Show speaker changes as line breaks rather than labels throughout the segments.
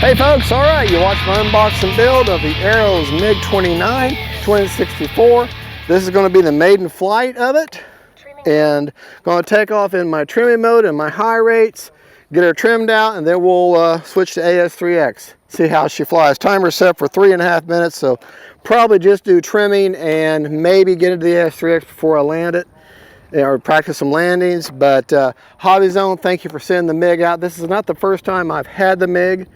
Hey folks, all right, you watched my unboxing build of the Aeros MiG-29 2064. This is going to be the maiden flight of it, and going to take off in my trimming mode and my high rates, get her trimmed out, and then we'll switch to AS3X, see how she flies. Timer set for 3.5 minutes, so probably just do trimming and maybe get into the AS3X before I land it, or practice some landings. But Hobby Zone, thank you for sending the MiG out. This is not the first time I've had the MiG.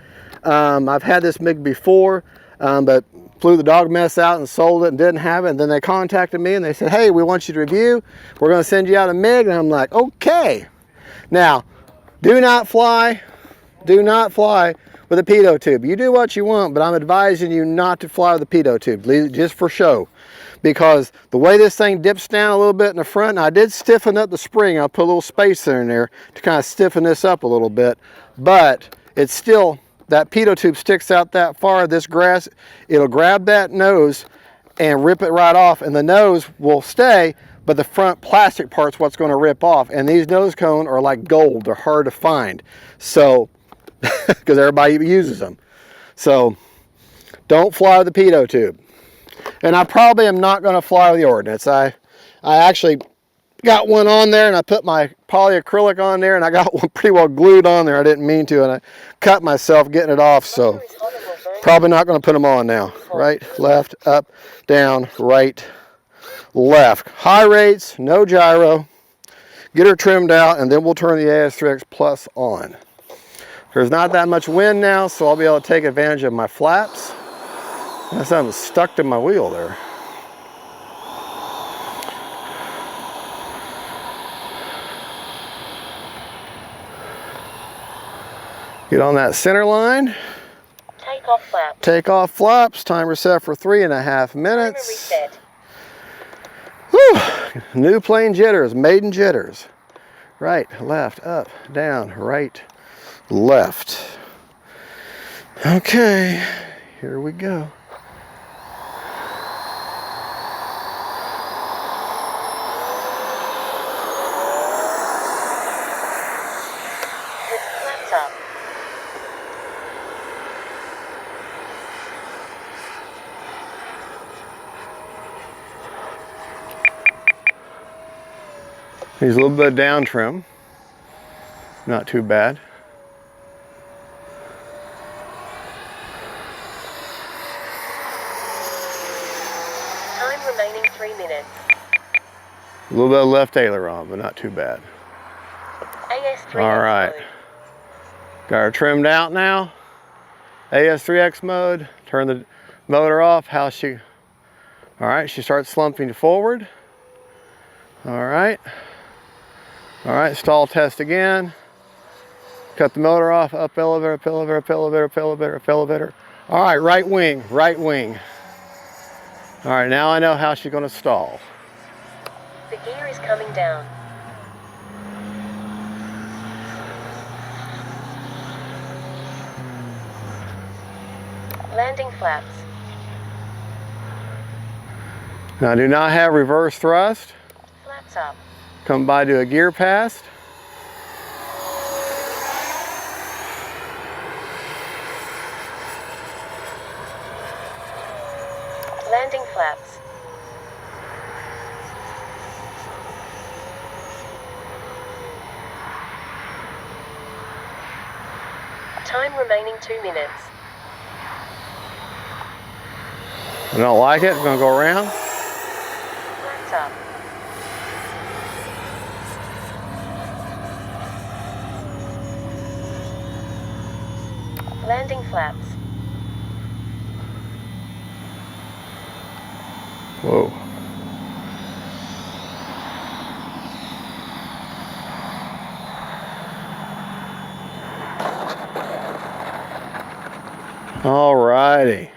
I've had this MiG before, but flew the dog mess out and sold it and didn't have it. And then they contacted me and they said, hey, we want you to review. We're going to send you out a MiG. And I'm like, okay. Now, do not fly with a pitot tube. You do what you want, but I'm advising you not to fly with a pitot tube, just for show. Because the way this thing dips down a little bit in the front, and I did stiffen up the spring. I put a little spacer in there to kind of stiffen this up a little bit, but it's still, that pitot tube sticks out that far. This grass, it'll grab that nose and rip it right off, and the nose will stay, but the front plastic part's what's going to rip off. And these nose cones are like gold. They're hard to find, so because everybody uses them. So don't fly with the pitot tube. And I probably am not going to fly with the ordnance. I actually got one on there, and I put my polyacrylic on there, and I got one pretty well glued on there. I didn't mean to, and I cut myself getting it off, so probably not going to put them on now. Right, left, up, down, right, left. High rates, no gyro. Get her trimmed out, and then we'll turn the AS3X Plus on. There's not that much wind now, so I'll be able to take advantage of my flaps. That's something stuck to my wheel there. Get on that center line.
Takeoff flaps.
Takeoff flaps. Timer set for 3.5 minutes. Whew. New plane jitters, maiden jitters. Right, left, up, down, right, left. Okay, here we go. Needs a little bit of down trim. Not too bad.
Time remaining 3 minutes.
A little bit of left aileron, but not too bad.
AS3X
all right.
mode.
Got her trimmed out now. AS3X mode. Turn the motor off. All right, she starts slumping forward. All right. All right, stall test again. Cut the motor off, up elevator, up elevator, up elevator, up elevator, up elevator. All right, right wing, right wing. All right, now I know how she's gonna stall.
The gear is coming down. Landing flaps.
Now I do not have reverse thrust.
Flaps up.
Come by to a gear pass.
Landing flaps. Time remaining 2 minutes.
I don't like it. I'm gonna go around.
Flaps up. Landing flaps.
Whoa. All righty.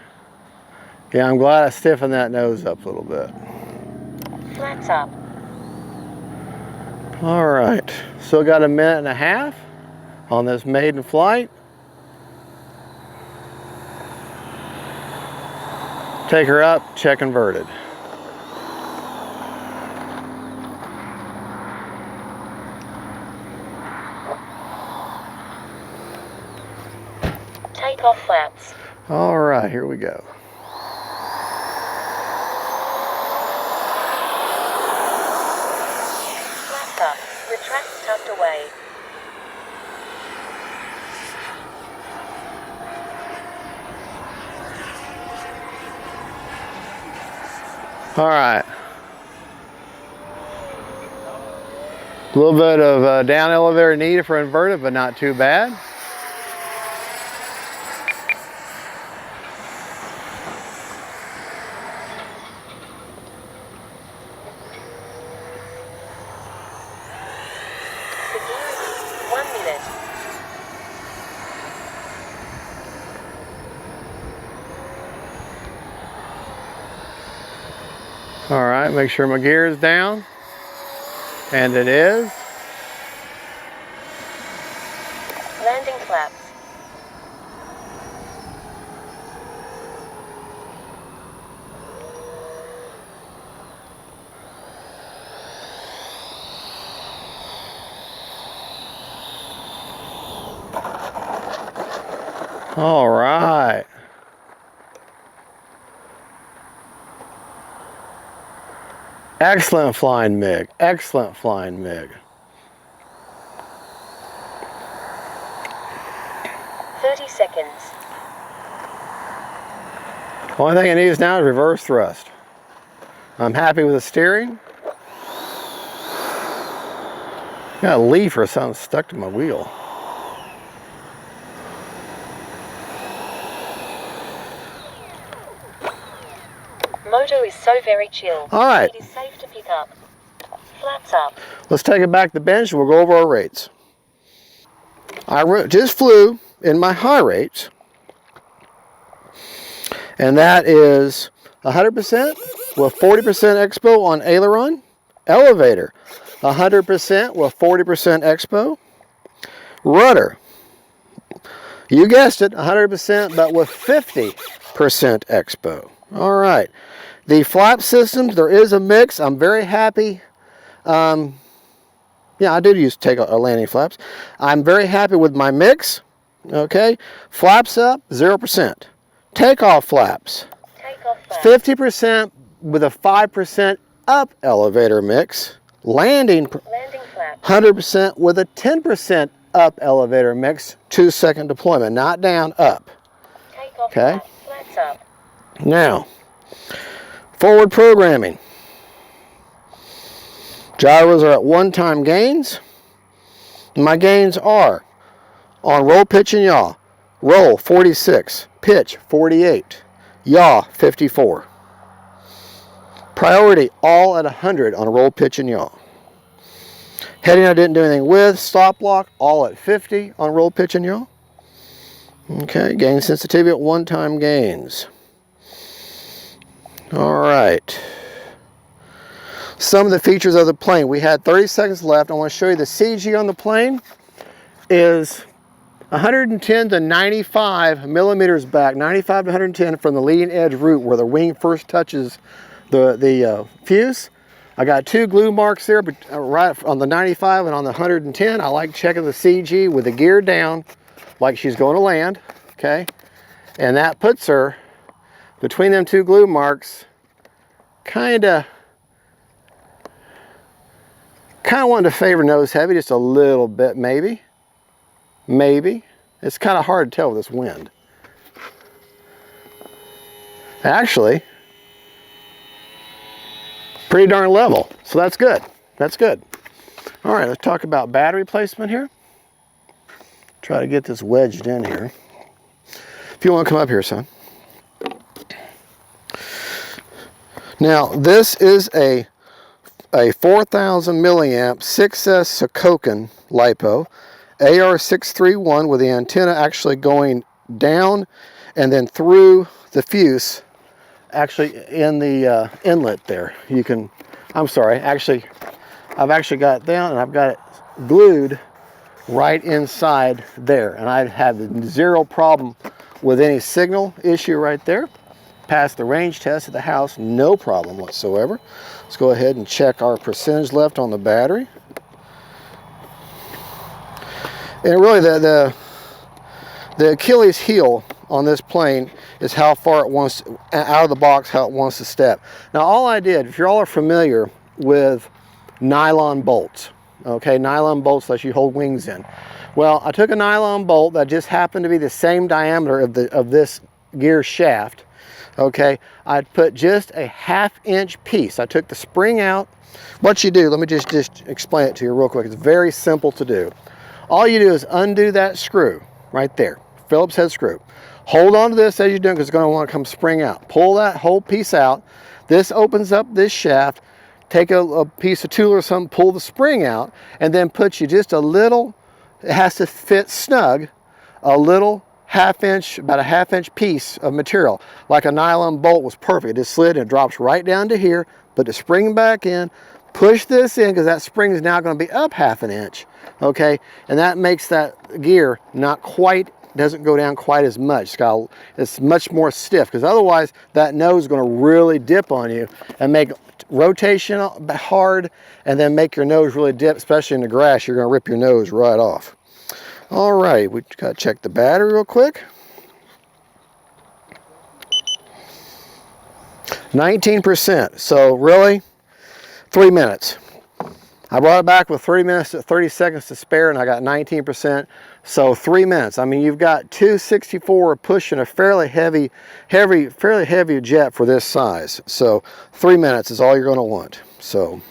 Yeah, I'm glad I stiffened that nose up a little bit.
Flaps up.
All right. Still got 1.5 minutes on this maiden flight. Take her up, check inverted.
Takeoff flaps.
All right, here we go.
Flaps up. Retracts tucked away.
All right. A little bit of down elevator needed for inverted, but not too bad.
Security. 1 minute.
All right, make sure my gear is down. And it is.
Landing flaps.
All right. Excellent flying MIG. Excellent flying MIG.
30 seconds.
Only thing it needs now is reverse thrust. I'm happy with the steering. Got a leaf or something stuck to my wheel.
Moto is so very chill.
All right.
It is safe to pick up. Flaps up.
Let's take it back to the bench and we'll go over our rates. I just flew in my high rates, and that is 100% with 40% expo on aileron, elevator 100% with 40% expo, rudder, you guessed it, 100% but with 50% expo. All right, the flap systems, there is a mix. I'm very happy. Yeah, I did use landing flaps. I'm very happy with my mix. Okay, flaps up 0%. Takeoff flaps.
Takeoff flaps.
50% with a 5% up elevator mix. Landing
flaps.
100% with a 10% up elevator mix. 2-second deployment, not down, up.
Takeoff
Okay.
Flaps up.
Now, forward programming. Gyros are at one-time gains. My gains are on roll, pitch, and yaw. Roll 46, pitch 48, yaw 54. Priority all at 100 on roll, pitch, and yaw. Heading I didn't do anything with. Stop block all at 50 on roll, pitch, and yaw. Okay, gain sensitivity at one-time gains. All right. Some of the features of the plane. We had 30 seconds left. I want to show you the CG on the plane is 110 to 95 millimeters back, 95 to 110 from the leading edge root where the wing first touches the fuse. I got 2 glue marks there, but right on the 95 and on the 110. I like checking the CG with the gear down like she's going to land, okay? And that puts her between them 2 glue marks, kind of wanted to favor nose heavy just a little bit, maybe. Maybe. It's kind of hard to tell with this wind. Actually, pretty darn level, so that's good. That's good. All right, let's talk about battery placement here. Try to get this wedged in here. If you want to come up here, son. Now, this is a 4,000 milliamp 6S Sokoken LiPo AR631 with the antenna actually going down and then through the fuse, actually in the inlet there. You can, I'm sorry, actually, I've actually got it down and I've got it glued right inside there. And I have 0 problem with any signal issue right there. Passed the range test at the house, no problem whatsoever. Let's go ahead and check our percentage left on the battery. And really the The Achilles heel on this plane is how far it wants, out of the box, how it wants to step. Now all I did, if you all are familiar with nylon bolts, okay, nylon bolts that you hold wings in. Well, I took a nylon bolt that just happened to be the same diameter of this gear shaft, okay. I put just a 1/2 inch piece. I took the spring out. What you do, let me just explain it to you real quick. It's very simple to do. All you do is undo that screw right there, Phillips head screw. Hold on to this as you're doing because it's going to want to come spring out. Pull that whole piece out. This opens up this shaft. Take a piece of tool or something, pull the spring out, and then put you just a little, it has to fit snug, a little 1/2 inch, about a 1/2 inch piece of material. Like a nylon bolt was perfect. It just slid and it drops right down to here. Put the spring back in, push this in because that spring is now going to be up 1/2 inch, okay? And that makes that gear not quite, doesn't go down quite as much. It's much more stiff because otherwise that nose is going to really dip on you and make rotation hard and then make your nose really dip, especially in the grass. You're going to rip your nose right off. All right, we got to check the battery real quick. 19%, so really 3 minutes. I brought it back with 30 seconds to spare and I got 19%, so 3 minutes. I mean, you've got 264 pushing a fairly heavy jet for this size. So 3 minutes is all you're gonna want. So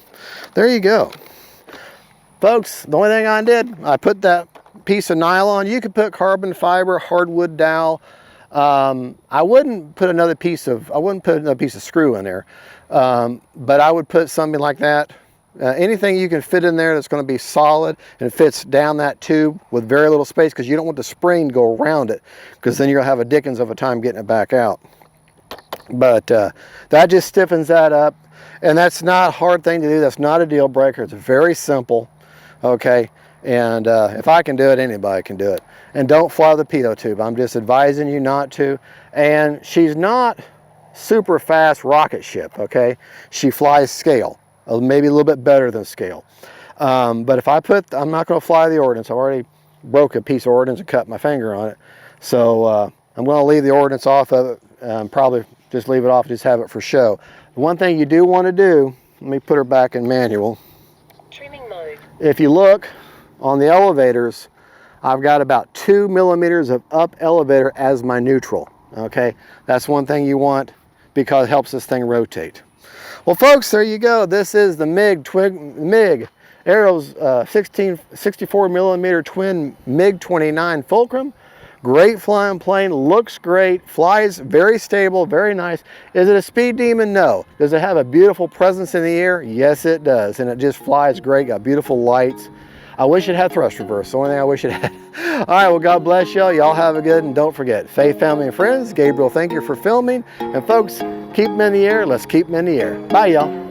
there you go. Folks, the only thing I did, I put that piece of nylon. You could put carbon fiber, hardwood dowel. I wouldn't put another piece of screw in there, but I would put something like that. Anything you can fit in there that's going to be solid and fits down that tube with very little space, because you don't want the spring to go around it, because then you're going to have a dickens of a time getting it back out. But that just stiffens that up, and that's not a hard thing to do. That's not a deal breaker. It's very simple, okay? And if I can do it, anybody can do it. And don't fly the pitot tube. I'm just advising you not to. And she's not super fast rocket ship, okay? She flies scale, maybe a little bit better than scale. But if I'm not going to fly the ordnance. I already broke a piece of ordnance and cut my finger on it. So I'm going to leave the ordnance off of it. Probably just leave it off, just have it for show. The one thing you do want to do, let me put her back in manual.
Trimming mode.
If you look on the elevators, I've got about 2 millimeters of up elevator as my neutral, okay? That's one thing you want because it helps this thing rotate. Well, folks, there you go. This is the MIG Aeros 64mm twin MiG-29 Fulcrum. Great flying plane, looks great, flies very stable, very nice. Is it a speed demon? No. Does it have a beautiful presence in the air? Yes, it does, and it just flies great, got beautiful lights. I wish it had thrust reverse. The only thing I wish it had. All right, well, God bless y'all. Y'all have a good, and don't forget, faith, family, and friends. Gabriel, thank you for filming. And folks, keep them in the air. Let's keep them in the air. Bye, y'all.